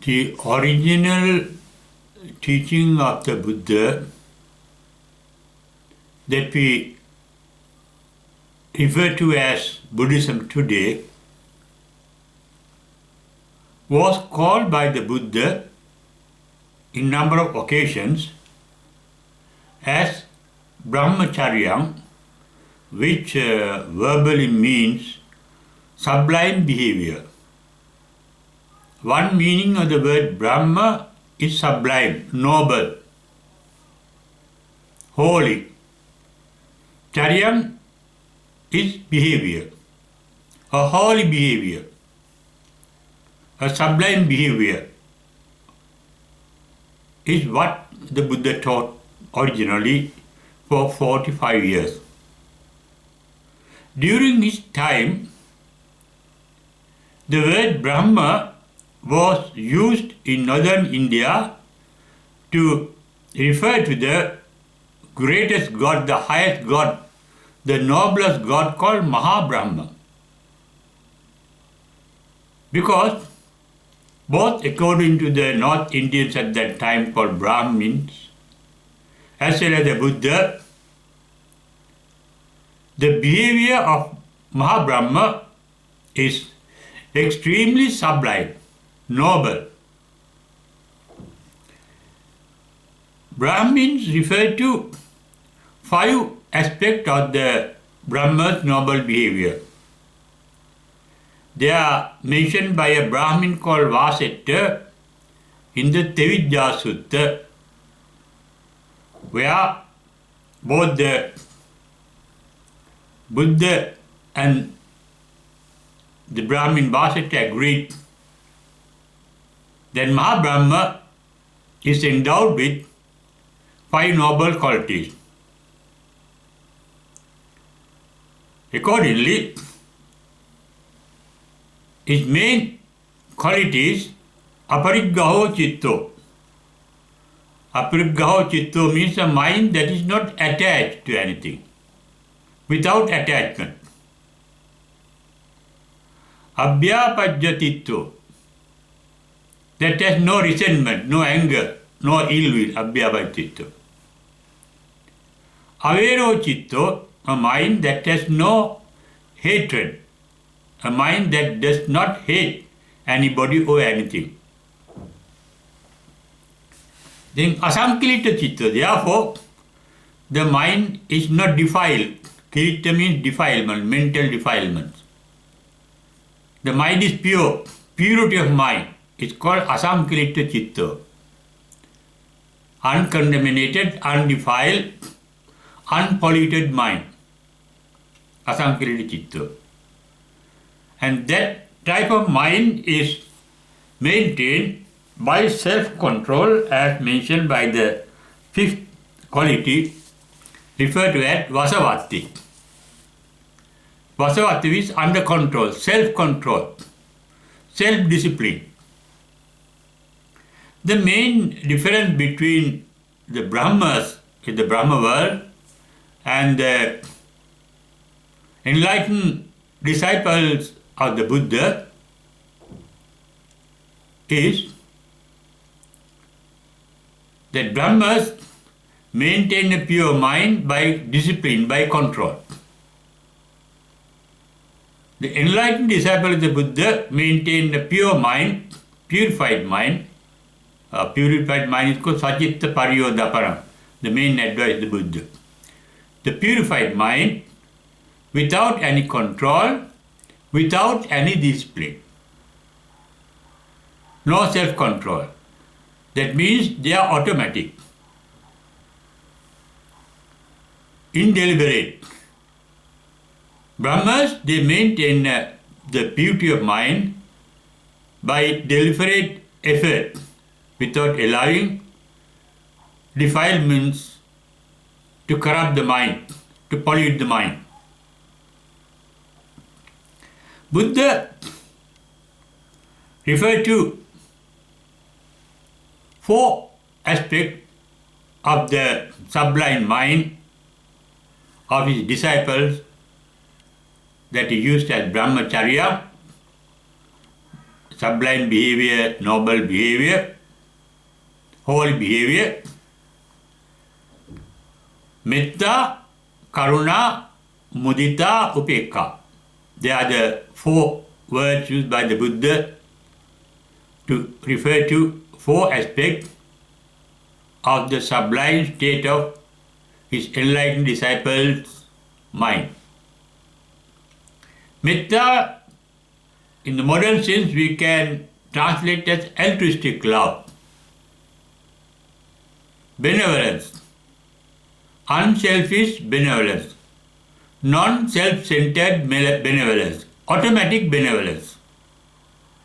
The original teaching of the Buddha that we refer to as Buddhism today was called by the Buddha in number of occasions as brahmacariyam, which verbally means sublime behaviour. One meaning of the word Brahma is sublime, noble, holy. Charyam is behaviour, a holy behaviour, a sublime behaviour is what the Buddha taught originally for 45 years. During his time, the word Brahma was used in northern India to refer to the greatest God, the highest God, the noblest God called Brahma. Because both according to the North Indians at that time called Brahmins, as well as the Buddha, the behavior of Brahma is extremely sublime, noble. Brahmins refer to 5 aspects of the Brahma's noble behavior. They are mentioned by a Brahmin called Vasetta in the Tevijja Sutta, where both the Buddha and the Brahmin Vasetta agreed that Brahma is endowed with 5 noble qualities. Accordingly, his main qualities apariggaho citto. Apariggaho citto means a mind that is not attached to anything, without attachment. Abhyapajjatitto, that has no resentment, no anger, no ill will, abhyapajjatitto. Avero citto, a mind that has no hatred, a mind that does not hate anybody or anything. Then asankilita citta, therefore the mind is not defiled. Kilita means defilement, mental defilement. The mind is pure, purity of mind is called asankilita citta. Uncontaminated, undefiled, unpolluted mind. Asankilita citta. And that type of mind is maintained by self-control as mentioned by the 5th quality referred to as vasavatti. Vasavatti is under control, self-control, self-discipline. The main difference between the Brahmas in the Brahma world and the enlightened disciples of the Buddha is that Brahmas maintain a pure mind by discipline, by control. The enlightened disciple of the Buddha maintain a pure mind, purified mind. Purified mind is called sacitta pariyodaparam, the main advice of the Buddha. The purified mind without any control, without any discipline. No self-control. That means they are automatic, indeliberate. Brahmas, they maintain the purity of mind by deliberate effort without allowing defilements to corrupt the mind, to pollute the mind. Buddha referred to 4 aspects of the sublime mind of his disciples that he used as brahmacharya, sublime behavior, noble behavior, holy behavior. Metta, karuna, mudita, upekka. They are the 4 words used by the Buddha to refer to 4 aspects of the sublime state of his enlightened disciples' mind. Metta, in the modern sense, we can translate as altruistic love, benevolence, unselfish benevolence, non-self-centered benevolence, automatic benevolence,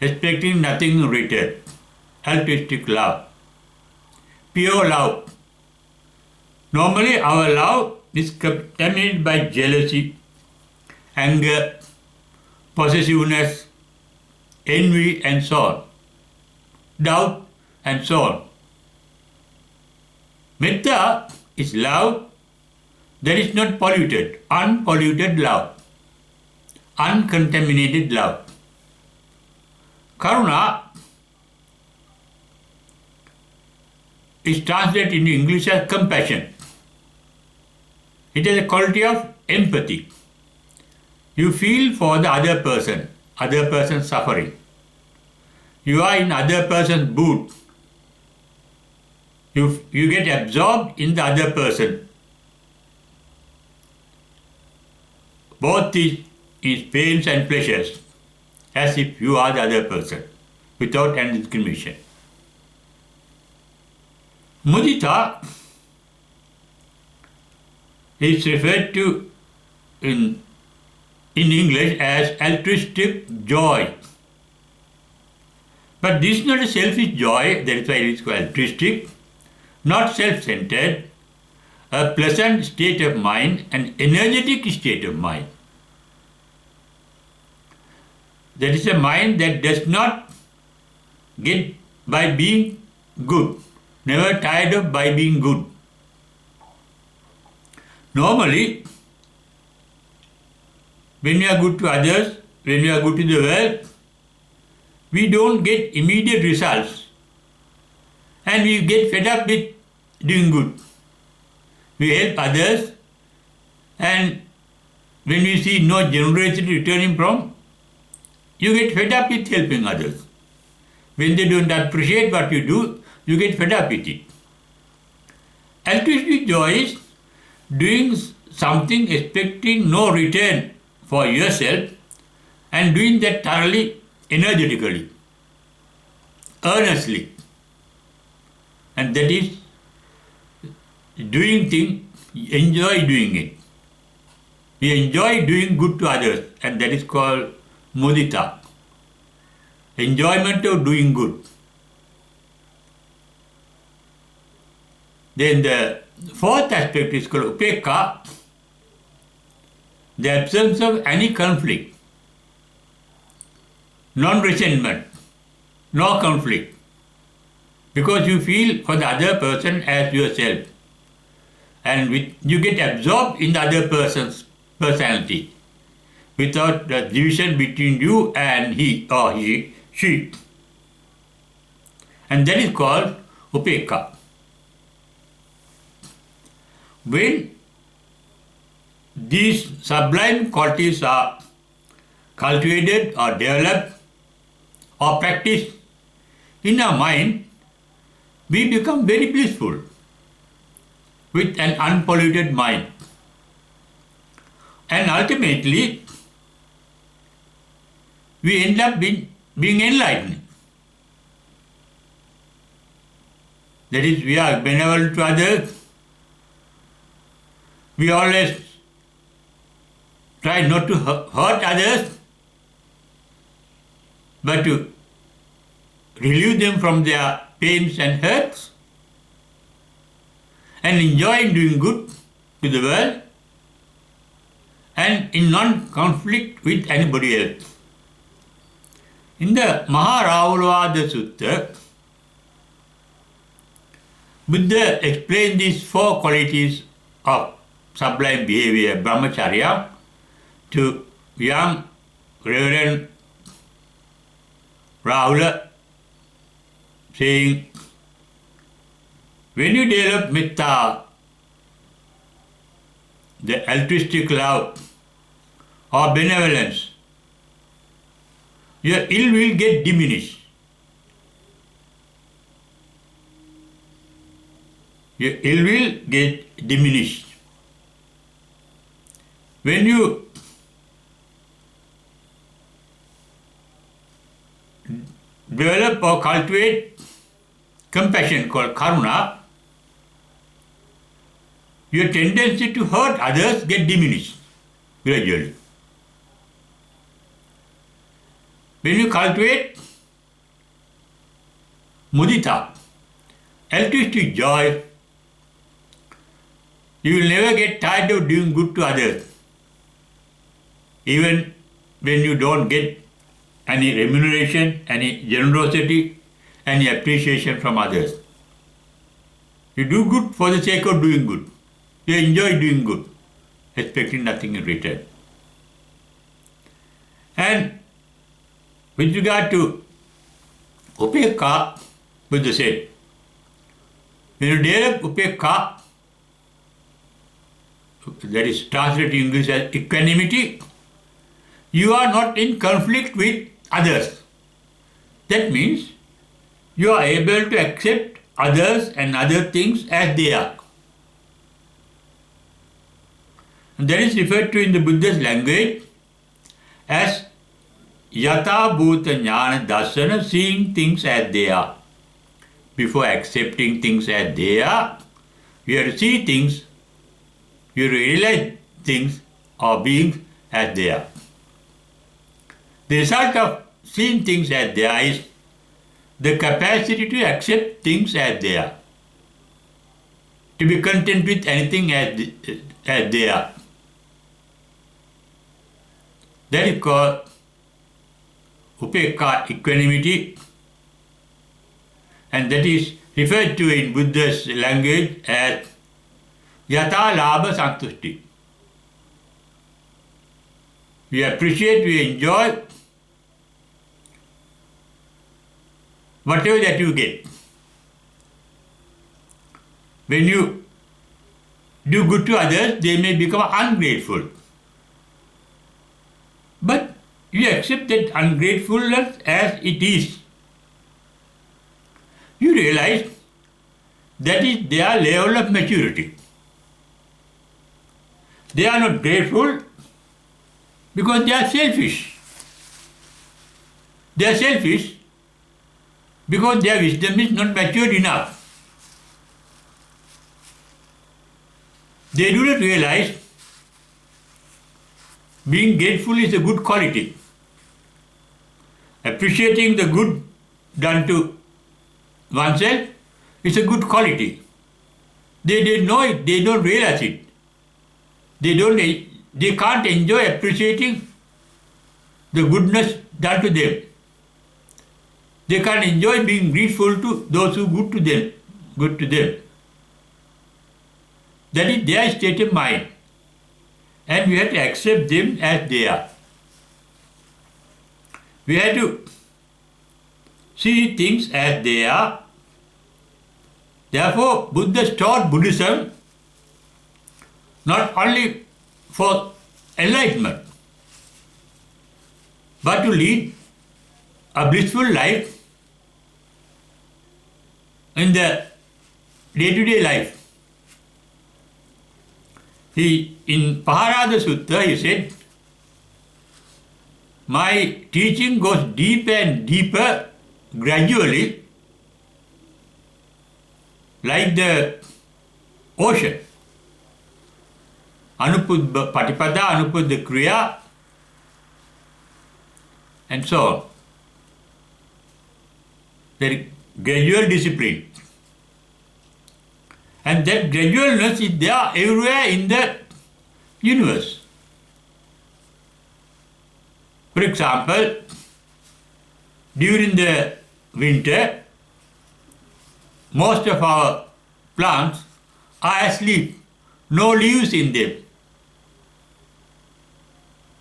expecting nothing in return, altruistic love, pure love. Normally our love is contaminated by jealousy, anger, possessiveness, envy and so on, doubt and so on. Metta is love that is not polluted, unpolluted love, uncontaminated love. Karuna is translated into English as compassion. It is a quality of empathy. You feel for the other person's suffering. You are in other person's boot. You get absorbed in the other person. Both is pains and pleasures, as if you are the other person, without any discrimination. Mudita is referred to in English as altruistic joy. But this is not a selfish joy, that is why it is called altruistic, not self-centered, a pleasant state of mind, an energetic state of mind. That is a mind that does not get by being good, never tired of by being good. Normally, when we are good to others, when we are good to the world, we don't get immediate results and we get fed up with doing good. We help others and when we see no generosity returning from, you get fed up with helping others. When they don't appreciate what you do, you get fed up with it. Altruistic joy is doing something expecting no return for yourself and doing that thoroughly, energetically, earnestly. And that is doing things, enjoy doing it. We enjoy doing good to others and that is called mudita, enjoyment of doing good. Then the 4th aspect is called upekka, the absence of any conflict, non-resentment, no conflict, because you feel for the other person as yourself and you get absorbed in the other person's personality without the division between you and he or she. And that is called upekka. When these sublime qualities are cultivated or developed or practiced in our mind, we become very blissful with an unpolluted mind. And ultimately, we end up being enlightened. That is, we are benevolent to others. We always try not to hurt others, but to relieve them from their pains and hurts, and enjoy doing good to the world, and in non-conflict with anybody else. In the Maharavulvada Sutta, Buddha explained these 4 qualities of sublime behavior, brahmacariyam, to young Reverend Rahula saying, when you develop metta, the altruistic love or benevolence, your ill will get diminished. Your ill will get diminished. When you develop or cultivate compassion called karuna, your tendency to hurt others get diminished gradually. When you cultivate mudita, altruistic joy, you will never get tired of doing good to others, even when you don't get any remuneration, any generosity, any appreciation from others. You do good for the sake of doing good. You enjoy doing good, expecting nothing in return. And with regard to upekka, Buddha said, when you develop upekka, that is translated in English as equanimity, you are not in conflict with others. That means you are able to accept others and other things as they are. And that is referred to in the Buddha's language as yata bhuta jnana darsana, seeing things as they are. Before accepting things as they are, you have to see things, you realize things or beings as they are. The result of seeing things as they are is the capacity to accept things as they are, to be content with anything as they are. That is called upekka, equanimity, and that is referred to in Buddha's language as yata labha santushti. We appreciate, we enjoy whatever that you get. When you do good to others, they may become ungrateful. But you accept that ungratefulness as it is. You realize that is their level of maturity. They are not grateful because they are selfish. They are selfish because their wisdom is not matured enough. They do not realize being grateful is a good quality. Appreciating the good done to oneself is a good quality. They know it, they don't realize it. They can't enjoy appreciating the goodness done to them. They can't enjoy being grateful to those who are good to them. That is their state of mind. And we have to accept them as they are. We have to see things as they are. Therefore, Buddha taught Buddhism not only for enlightenment, but to lead a blissful life in the day-to-day life. In Paharada Sutta, he said, my teaching goes deeper and deeper gradually, like the ocean. Anupuddha patipada, anupuddha kriya, and so on. The gradual discipline. And that gradualness is there everywhere in the universe. For example, during the winter, most of our plants are asleep, no leaves in them.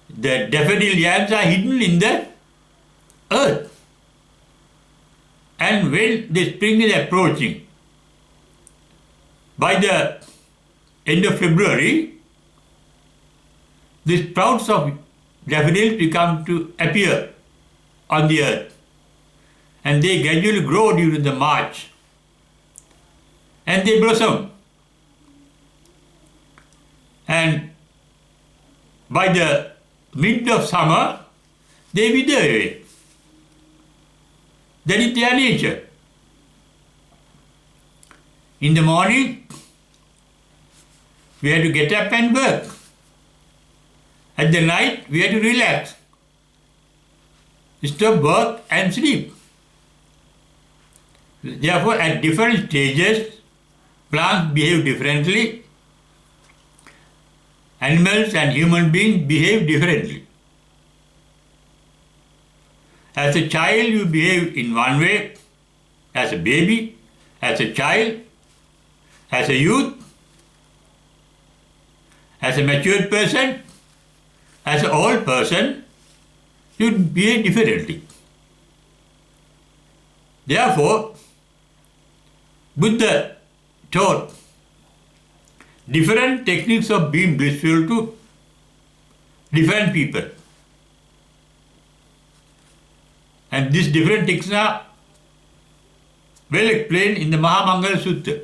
The daffodil yams are hidden in the earth. And when the spring is approaching, by the end of February, the sprouts of daffodils become to appear on the earth, and they gradually grow during the March, and they blossom. And by the mid of summer, they wither away. That is their nature. In the morning, we have to get up and work. At the night, we have to relax. Stop work and sleep. Therefore, at different stages, plants behave differently. Animals and human beings behave differently. As a child, you behave in one way, as a baby, as a child, as a youth, as a matured person, as an old person, you behave differently. Therefore, Buddha taught different techniques of being blissful to different people. And these different techniques are well explained in the Mahamangala Sutta.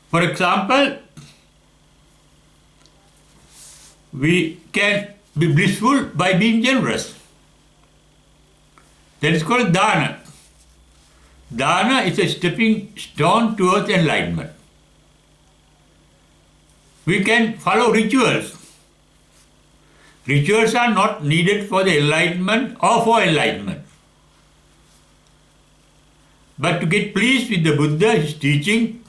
For example, we can be blissful by being generous. That is called dana. Dana is a stepping stone towards enlightenment. We can follow rituals. Rituals are not needed for the enlightenment or for enlightenment. But to get pleased with the Buddha, his teaching,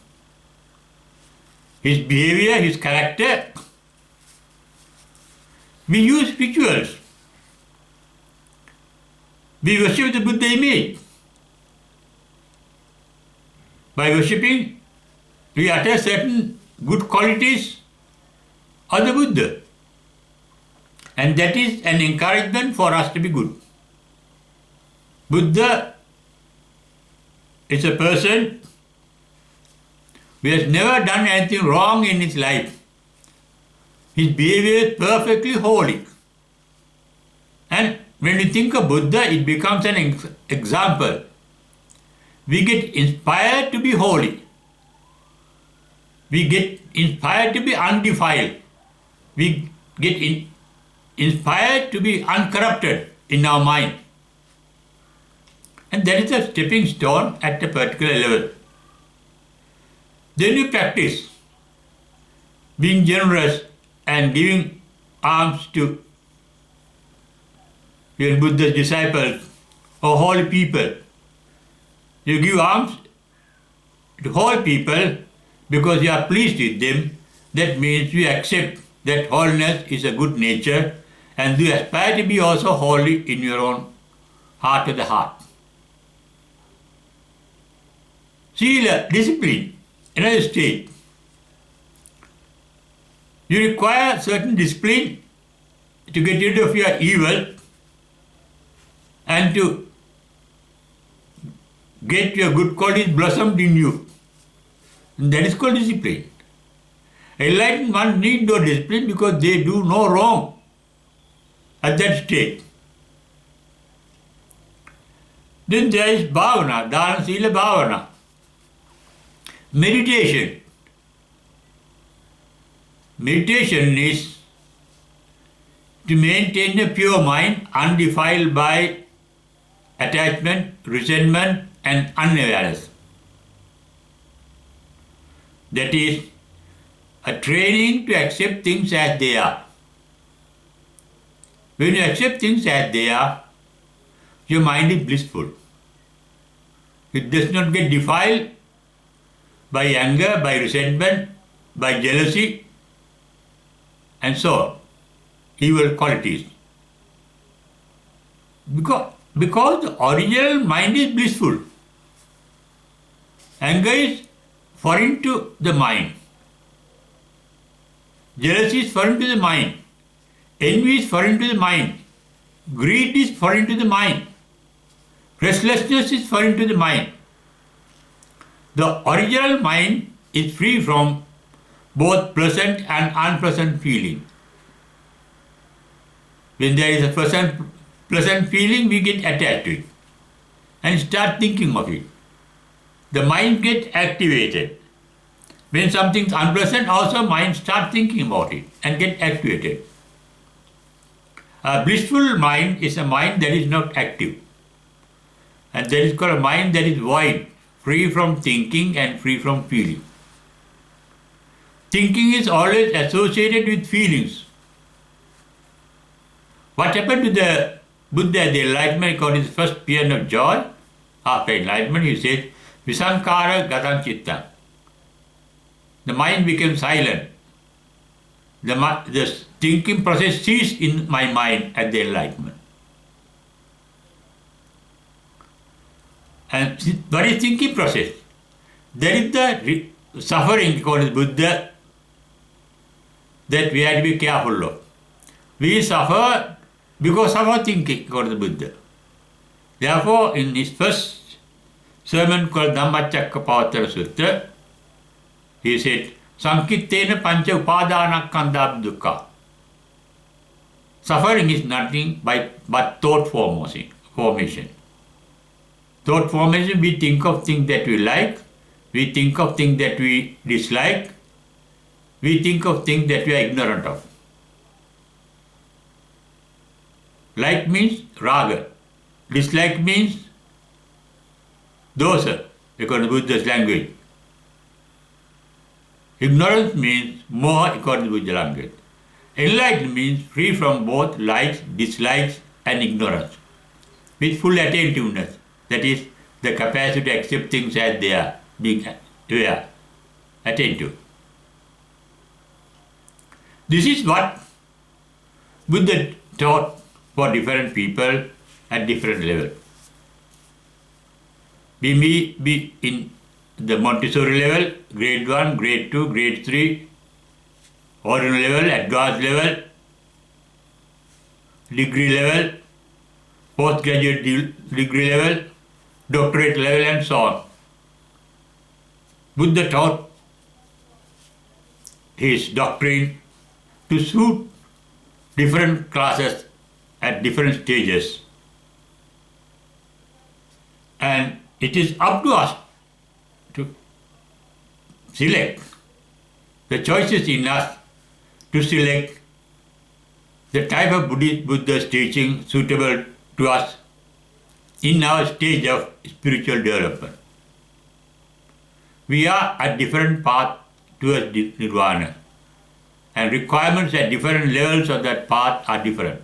his behavior, his character, we use rituals. We worship the Buddha image. By worshipping, we utter certain good qualities of the Buddha. And that is an encouragement for us to be good. Buddha is a person who has never done anything wrong in his life. His behavior is perfectly holy. And when we think of Buddha, it becomes an example. We get inspired to be holy. We get inspired to be undefiled. We get inspired to be uncorrupted in our mind. And that is a stepping stone at a particular level. Then you practice being generous and giving alms to your Buddha's disciples or holy people. You give alms to holy people because you are pleased with them. That means you accept that holiness is a good nature and you aspire to be also holy in your own heart of the heart. Sila, discipline, another stage. You require certain discipline to get rid of your evil and to get your good qualities blossomed in you. And that is called discipline. Enlightened one need no discipline because they do no wrong at that stage. Then there is bhavana, dana, sila, bhavana. Meditation. Meditation is to maintain a pure mind undefiled by attachment, resentment and unawareness. That is a training to accept things as they are. When you accept things as they are, your mind is blissful. It does not get defiled by anger, by resentment, by jealousy, and so on, evil qualities. Because the original mind is blissful. Anger is foreign to the mind. Jealousy is foreign to the mind. Envy is foreign to the mind. Greed is foreign to the mind. Restlessness is foreign to the mind. The original mind is free from both pleasant and unpleasant feeling. When there is a pleasant feeling, we get attached to it and start thinking of it. The mind gets activated. When something is unpleasant, also mind starts thinking about it and get activated. A blissful mind is a mind that is not active. And that is called a mind that is void, free from thinking and free from feeling. Thinking is always associated with feelings. What happened to the Buddha, the enlightenment, called his first paean of joy? After enlightenment, he said, Visankara gatam chitta. The mind became silent. The thinking process ceased in my mind at the enlightenment. And what is thinking process? There is the suffering called as Buddha that we have to be careful of. We suffer because of our thinking called the Buddha. Therefore, in his first sermon called Dhammacakkappavattana Sutta, he said, Sankittena pancha upadanakkhandha dukkha. Suffering is nothing but thought formation. Thought formation, we think of things that we like, we think of things that we dislike, we think of things that we are ignorant of. Like means raga, dislike means dosa, according to Buddha's language. Ignorance means moha, according to Buddha's language. Enlightenment means free from both likes, dislikes and ignorance, with full attentiveness. That is, the capacity to accept things as they are, being aware, attentive. This is what Buddha taught for different people at different levels. We may be in the Montessori level, grade 1, grade 2, grade 3, ordinary level, advanced level, degree level, postgraduate degree level, doctorate level and so on. Buddha taught his doctrine to suit different classes at different stages. And it is up to us to select. The choice is in us to select the type of Buddha's teaching suitable to us in our stage of spiritual development. We are at different paths towards nirvana, and requirements at different levels of that path are different.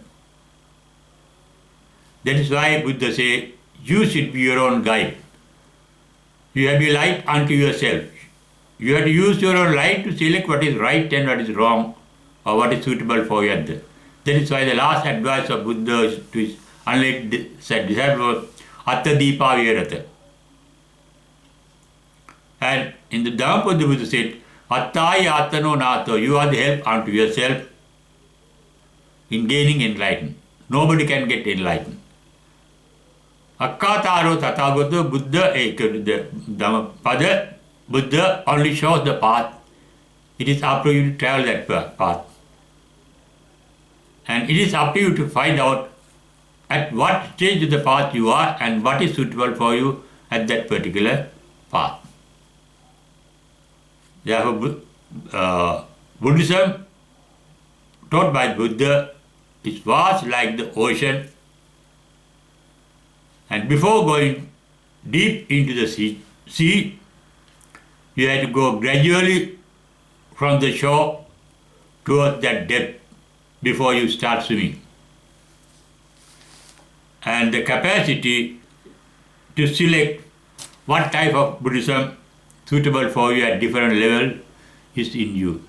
That is why Buddha says, you should be your own guide. You have to be light unto yourself. You have to use your own light to select what is right and what is wrong, or what is suitable for you. That is why the last advice of Buddha to his unlike said disciple was Atta Deepa Virata. And in the Dhammapada, the Buddha said, Attai Atano Nato, you are the help unto yourself in gaining enlightenment. Nobody can get enlightened. Akkataro Tathagata Buddha, the Dhammapada, Buddha only shows the path. It is up to you to travel that path. And it is up to you to find out at what stage of the path you are and what is suitable for you at that particular path. Therefore, Buddhism taught by Buddha is vast like the ocean, and before going deep into the sea, you have to go gradually from the shore towards that depth before you start swimming. And the capacity to select what type of Buddhism suitable for you at different levels is in you.